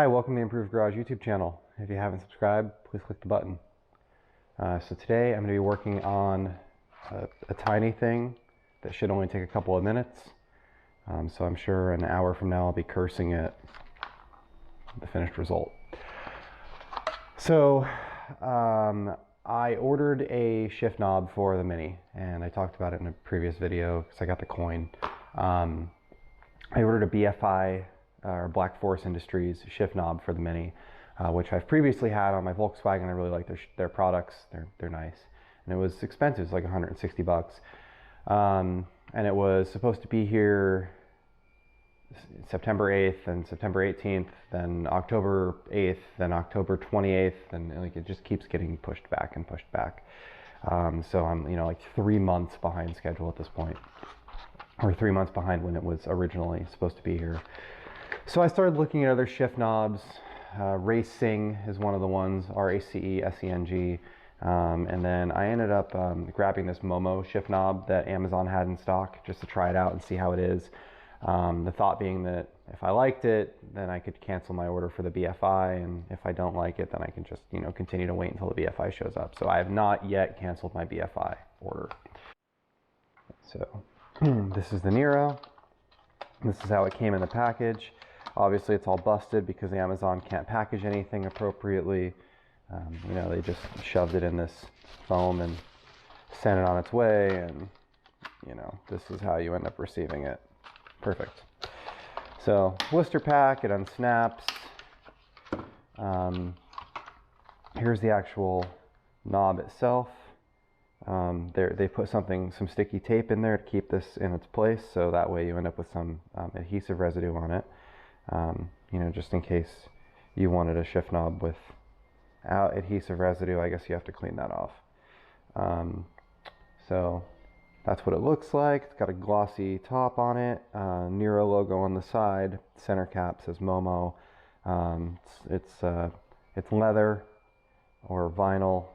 Hi, welcome to the Improved Garage YouTube channel. If you haven't subscribed, please click the button. So today I'm going to be working on a tiny thing that should only take a couple of minutes. So I'm sure an hour from now I'll be cursing at the finished result. So I ordered a shift knob for the Mini, and I talked about it in a previous video because I got the coin. I ordered a BFI or Black Forest Industries shift knob for the Mini, which I've previously had on my Volkswagen. I really like their products. They're nice, and it was expensive. It's like 160 bucks, and it was supposed to be here September 8th and September 18th, then October 8th, then October 28th, and like it just keeps getting pushed back and pushed back. So I'm like 3 months behind schedule at this point, or 3 months behind when it was originally supposed to be here. So I started looking at other shift knobs. Racing is one of the ones, RACE-SENG. And then I ended up grabbing this Momo shift knob that Amazon had in stock just to try it out and see how it is. The thought being that if I liked it, then I could cancel my order for the BFI, and if I don't like it, then I can just continue to wait until the BFI shows up. So I have not yet canceled my BFI order. So this is the Nero. This is how it came in the package. Obviously it's all busted because Amazon can't package anything appropriately. They just shoved it in this foam and sent it on its way, and this is how you end up receiving it. Perfect. So blister pack, it unsnaps. Here's the actual knob itself. They put some sticky tape in there to keep this in its place, so that way you end up with some adhesive residue on it. Just in case you wanted a shift knob without adhesive residue, I guess you have to clean that off. So that's what it looks like. It's got a glossy top on it, Nero logo on the side, center cap says Momo. It's leather or vinyl.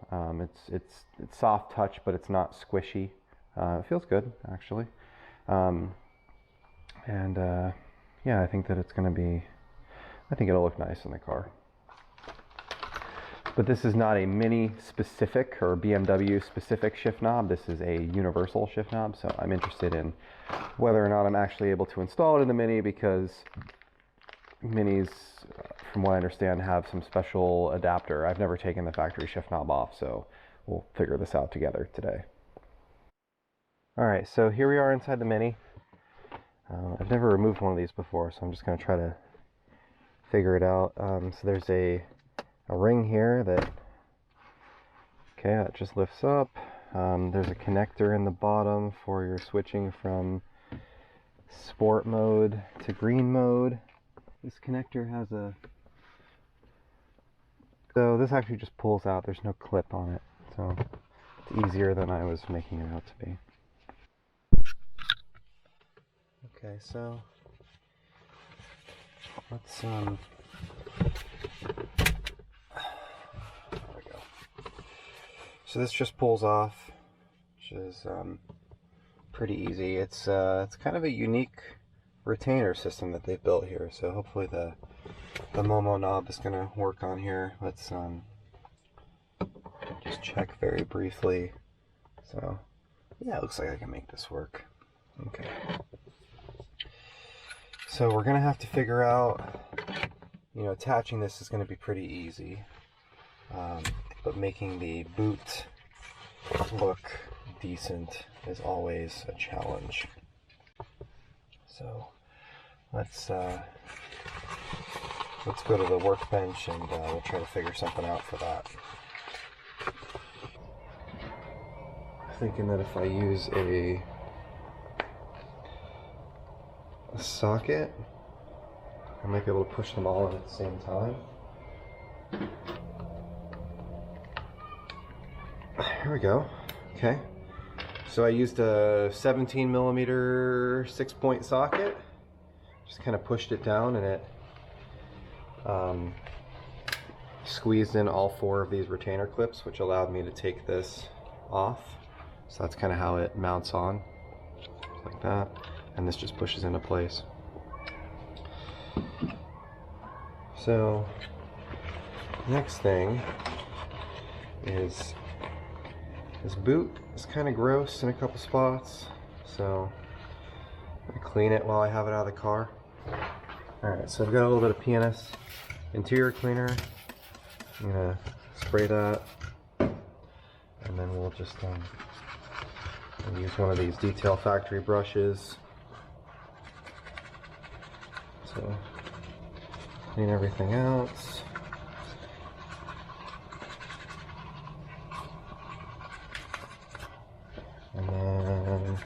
It's soft touch, but it's not squishy. It feels good actually. Yeah, I think that I think it'll look nice in the car. But this is not a Mini specific or BMW specific shift knob. This is a universal shift knob, so I'm interested in whether or not I'm actually able to install it in the Mini, because Minis, from what I understand, have some special adapter. I've never taken the factory shift knob off, so we'll figure this out together today. Alright, so here we are inside the Mini. I've never removed one of these before, so I'm just going to try to figure it out. So there's a ring here that just lifts up. There's a connector in the bottom for your switching from sport mode to green mode. This connector has so this actually just pulls out. There's no clip on it, so it's easier than I was making it out to be. Okay, so let's there we go. So this just pulls off, which is pretty easy. It's kind of a unique retainer system that they've built here, so hopefully the Momo knob is going to work on here. Let's just check very briefly. So yeah, it looks like I can make this work. Okay. So we're going to have to figure out, attaching this is going to be pretty easy, but making the boot look decent is always a challenge. So let's go to the workbench, and we'll try to figure something out for that. Thinking that if I use a socket, I might be able to push them all in at the same time. Here we go. Okay, so I used a 17mm 6-point socket, just kind of pushed it down, and it squeezed in all 4 of these retainer clips, which allowed me to take this off. So that's kind of how it mounts on, like that. And this just pushes into place. So, next thing is this boot is kind of gross in a couple spots, so I'm gonna clean it while I have it out of the car. Alright, so I've got a little bit of PNS interior cleaner. I'm gonna spray that, and then we'll just we'll use one of these Detail Factory brushes. So clean everything out. And then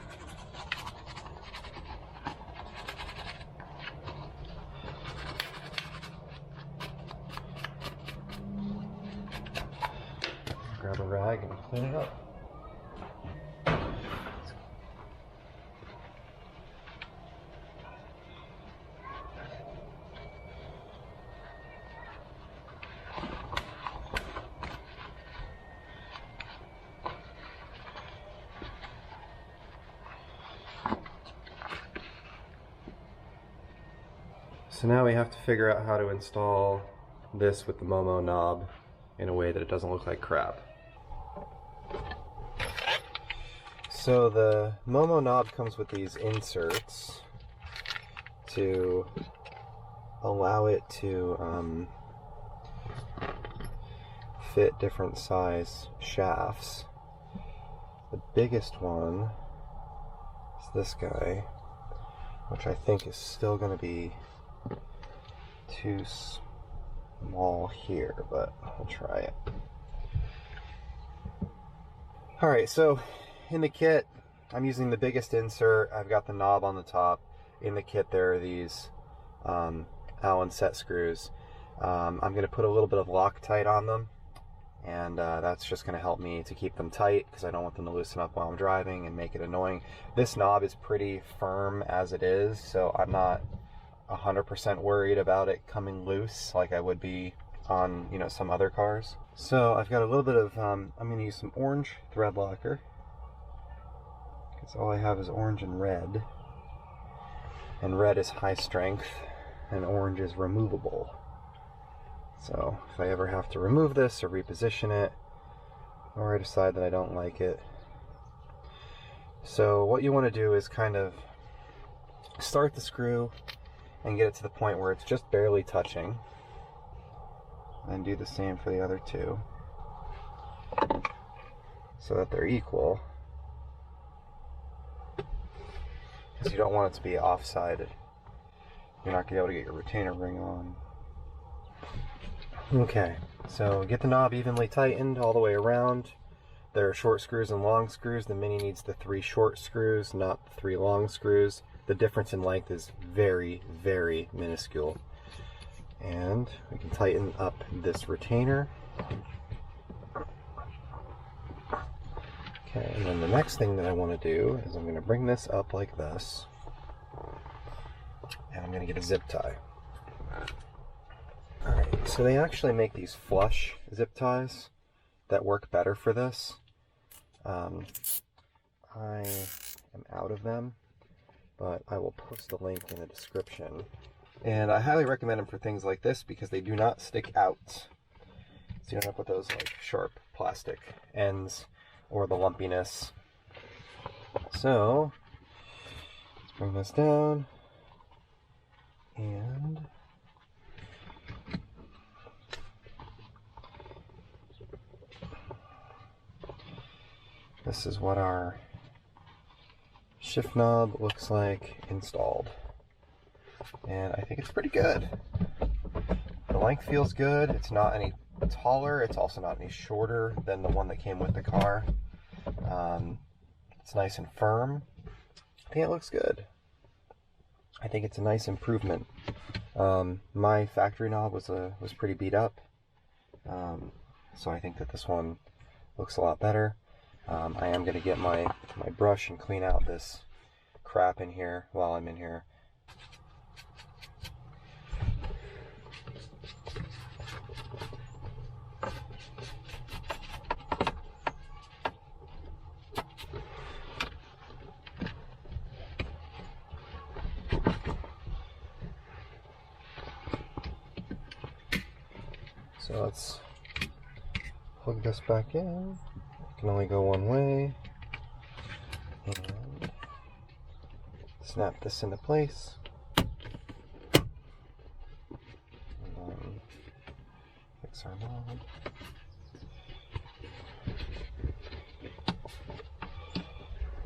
grab a rag and clean it up. So now we have to figure out how to install this with the Momo knob in a way that it doesn't look like crap. So the Momo knob comes with these inserts to allow it to fit different size shafts. The biggest one is this guy, which I think is still going to be too small here, but I'll try it. Alright, so in the kit, I'm using the biggest insert. I've got the knob on the top. In the kit, there are these Allen set screws. I'm going to put a little bit of Loctite on them, and that's just going to help me to keep them tight because I don't want them to loosen up while I'm driving and make it annoying. This knob is pretty firm as it is, so I'm not 100% worried about it coming loose like I would be on, you know, some other cars. So I've got a little bit of, I'm going to use some orange threadlocker because all I have is orange and red is high strength and orange is removable. So if I ever have to remove this or reposition it, or I decide that I don't like it. So what you want to do is kind of start the screw and get it to the point where it's just barely touching, and do the same for the other two so that they're equal, because you don't want it to be offsided. You're not going to be able to get your retainer ring on. Okay, so get the knob evenly tightened all the way around. There are short screws and long screws. The Mini needs the 3 short screws, not the 3 long screws. The difference in length is very, very minuscule. And we can tighten up this retainer. Okay, and then the next thing that I want to do is I'm going to bring this up like this, and I'm going to get a zip tie. Alright, so they actually make these flush zip ties that work better for this. I am out of them, but I will post a link in the description. And I highly recommend them for things like this because they do not stick out. So you don't have to put those like sharp plastic ends or the lumpiness. So let's bring this down, and this is what our shift knob looks like installed. And I think it's pretty good. The length feels good. It's not any taller. It's also not any shorter than the one that came with the car. It's nice and firm. I think it looks good. I think it's a nice improvement. My factory knob was pretty beat up. So I think that this one looks a lot better. I am going to get my brush and clean out this crap in here while I'm in here. So let's plug this back in. It can only go one way. And snap this into place. And then fix our knob.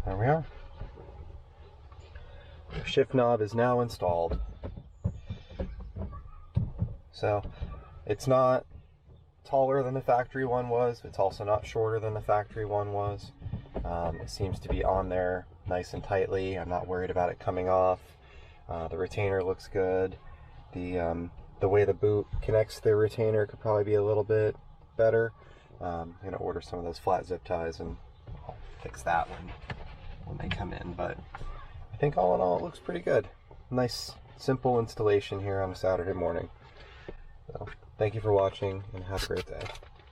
There we are. The shift knob is now installed. So it's not taller than the factory one was. It's also not shorter than the factory one was. It seems to be on there nice and tightly. I'm not worried about it coming off. The retainer looks good. The way the boot connects to the retainer could probably be a little bit better. I'm gonna order some of those flat zip ties and I'll fix that when they come in. but I think all in all it looks pretty good. Nice simple installation here on a Saturday morning. So thank you for watching and have a great day.